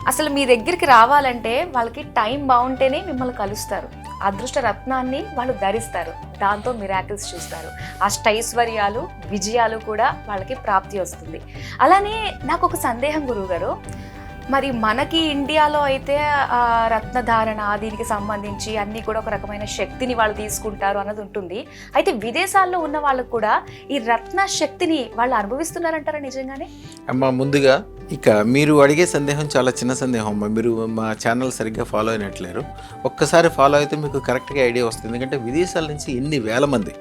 అసలు మీ దగ్గరికి రావాలంటే వాళ్ళకి టైం బాగుంటేనే మిమ్మల్ని కలుస్తారు. అదృష్ట రత్నాన్ని వాళ్ళు ధరిస్తారు. దాంతో మిరాకిల్స్ చూస్తారు. అష్టైశ్వర్యాలు, విజయాలు కూడా వాళ్ళకి ప్రాప్తి వస్తుంది. అలానే నాకు ఒక సందేహం గురువుగారు, మరి మనకి ఇండియాలో అయితే రత్నధారణ దీనికి సంబంధించి అన్నీ కూడా ఒక రకమైన శక్తిని వాళ్ళు తీసుకుంటారు అన్నది ఉంటుంది. అయితే విదేశాల్లో ఉన్న వాళ్ళకు కూడా ఈ రత్న శక్తిని వాళ్ళు అనుభవిస్తున్నారంటారా నిజంగానే? అమ్మ, ముందుగా ఇక మీరు అడిగే సందేహం చాలా చిన్న సందేహం అమ్మ. మీరు మా ఛానల్ సరిగ్గా ఫాలో అయినట్లేరు. ఒక్కసారి ఫాలో అయితే మీకు కరెక్ట్గా ఐడియా వస్తుంది. ఎందుకంటే విదేశాల నుంచి ఎన్ని వేల మంది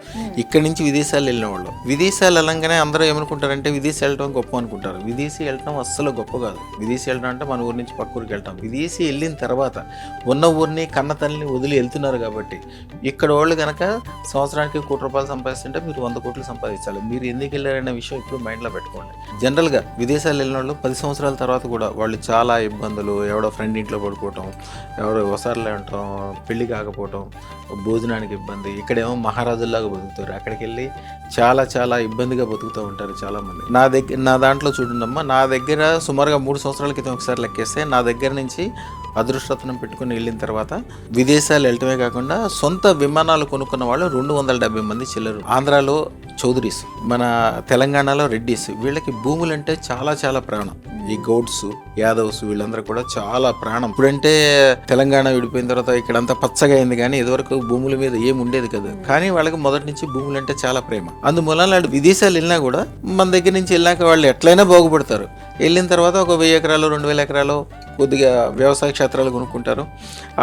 ఇక్కడి నుంచి విదేశాలు వెళ్ళిన వాళ్ళు, విదేశాలు వెళ్ళంగానే అందరూ ఏమనుకుంటారంటే విదేశీ వెళ్ళడం గొప్ప అనుకుంటారు. విదేశీ వెళ్ళడం అస్సలు గొప్ప కాదు. విదేశీ వెళ్ళడం అంటే మన ఊరి నుంచి పక్క ఊరికి వెళ్తాం. విదేశీ వెళ్ళిన తర్వాత ఉన్న ఊరిని కన్న తల్లిని వదిలి వెళ్తున్నారు కాబట్టి ఇక్కడ వాళ్ళు కనుక సంవత్సరానికి ₹1,00,00,000 సంపాదిస్తుంటే మీరు 100 కోట్లు సంపాదించాలి. మీరు ఎందుకు వెళ్ళారనే విషయం ఇప్పుడు మైండ్లో పెట్టుకోండి. జనరల్గా విదేశాలు వెళ్ళిన వాళ్ళు 10 సంవత్సరాల తర్వాత కూడా వాళ్ళు చాలా ఇబ్బందులు, ఎవడో ఫ్రెండ్ ఇంట్లో పడుకోవటం, ఎవడో ఒకసారిలో ఉండటం, పెళ్లి కాకపోవటం, భోజనానికి ఇబ్బంది. ఇక్కడేమో మహారాజుల్లాగా బతుకుతారు. అక్కడికి వెళ్ళి చాలా చాలా ఇబ్బందిగా బతుకుతూ ఉంటారు చాలామంది. నా దాంట్లో చూడండమ్మా, నా దగ్గర సుమారుగా 3 సంవత్సరాల క్రితం ఒకసారి లెక్కేస్తే నా దగ్గర నుంచి అదృష్టరత్నం పెట్టుకుని వెళ్ళిన తర్వాత విదేశాలు వెళ్ళటమే కాకుండా సొంత విమానాలు కొనుక్కున్న వాళ్ళు 270 మంది చిల్లరు. ఆంధ్రాలో చౌదరీస్, మన తెలంగాణలో రెడ్డిస్, వీళ్ళకి భూములు అంటే చాలా చాలా ప్రాణం. ఈ గౌడ్స్, యాదవ్స్ వీళ్ళందరూ కూడా చాలా ప్రాణం. ఇప్పుడంటే తెలంగాణ విడిపోయిన తర్వాత ఇక్కడంతా పచ్చగా అయింది, కానీ ఇదివరకు భూముల మీద ఏం ఉండేది కదా. కానీ వాళ్ళకి మొదటి నుంచి భూములు అంటే చాలా ప్రేమ. అందువల్ల వాళ్ళు విదేశాలు వెళ్ళినా కూడా మన దగ్గర నుంచి వెళ్ళాక వాళ్ళు ఎట్లయినా బాగుపడతారు. వెళ్ళిన తర్వాత ఒక 1000 ఎకరాలు 2000 ఎకరాలు కొద్దిగా వ్యవసాయ క్షేత్రాలు కొనుక్కుంటారు.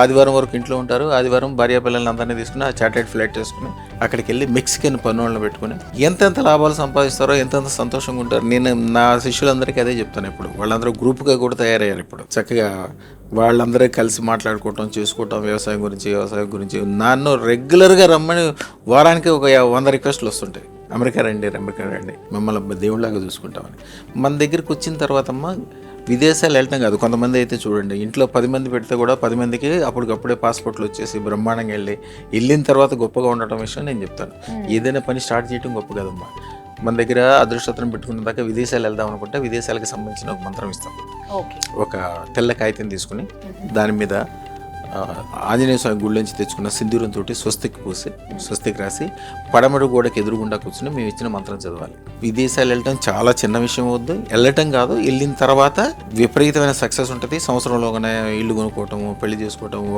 ఆదివారం వరకు ఇంట్లో ఉంటారు. ఆదివారం భార్య పిల్లల్ని అందరినీ తీసుకుని ఆ చార్టెడ్ ఫ్లైట్ వేసుకుని అక్కడికి వెళ్ళి మెక్సికన్ పన్నులను పెట్టుకుని ఎంతెంత లాభాలు సంపాదిస్తారో, ఎంతెంత సంతోషంగా ఉంటారు. నేను నా శిష్యులందరికీ అదే చెప్తాను. ఇప్పుడు వాళ్ళందరూ గ్రూప్గా కూడా తయారయ్యారు. ఇప్పుడు చక్కగా వాళ్ళందరూ కలిసి మాట్లాడుకోవటం, చేసుకోవటం, వ్యవసాయం గురించి నన్ను రెగ్యులర్గా రమ్మని వారానికి ఒక 100 రిక్వెస్ట్లు వస్తుంటాయి. అమెరికా రండి మిమ్మల్ని దేవుళ్ళలాగా చూసుకుంటామని. మన దగ్గరికి వచ్చిన తర్వాత విదేశాలు వెళ్ళటం కాదు. కొంతమంది అయితే చూడండి, ఇంట్లో 10 మంది పెడితే కూడా 10 మందికి అప్పటికప్పుడే పాస్పోర్ట్లు వచ్చేసి బ్రహ్మాండంగా వెళ్ళిన తర్వాత గొప్పగా ఉండటం విషయం నేను చెప్తాను. ఏదైనా పని స్టార్ట్ చేయడం గొప్ప కదమ్మా. మన దగ్గర అదృష్టత్రం పెట్టుకున్న దాకా విదేశాలు వెళ్దాం అనుకుంటే విదేశాలకు సంబంధించిన ఒక మంత్రం ఇస్తాం. ఒక తెల్ల కాగితం తీసుకుని దాని మీద ఆంజనేయ స్వామి గుడి నుంచి తెచ్చుకున్న సింధూరంతో స్వస్తికి పూసి, స్వస్తికి రాసి పడమటి గోడకి ఎదురుగుండా కూర్చుని మేము ఇచ్చిన మంత్రం చదవాలి. విదేశాలు వెళ్ళటం చాలా చిన్న విషయం వద్దు, వెళ్ళటం కాదు. వెళ్ళిన తర్వాత విపరీతమైన సక్సెస్ ఉంటుంది. సంవత్సరంలోగానే ఇల్లు కొనుక్కోవటము, పెళ్లి చేసుకోవటము,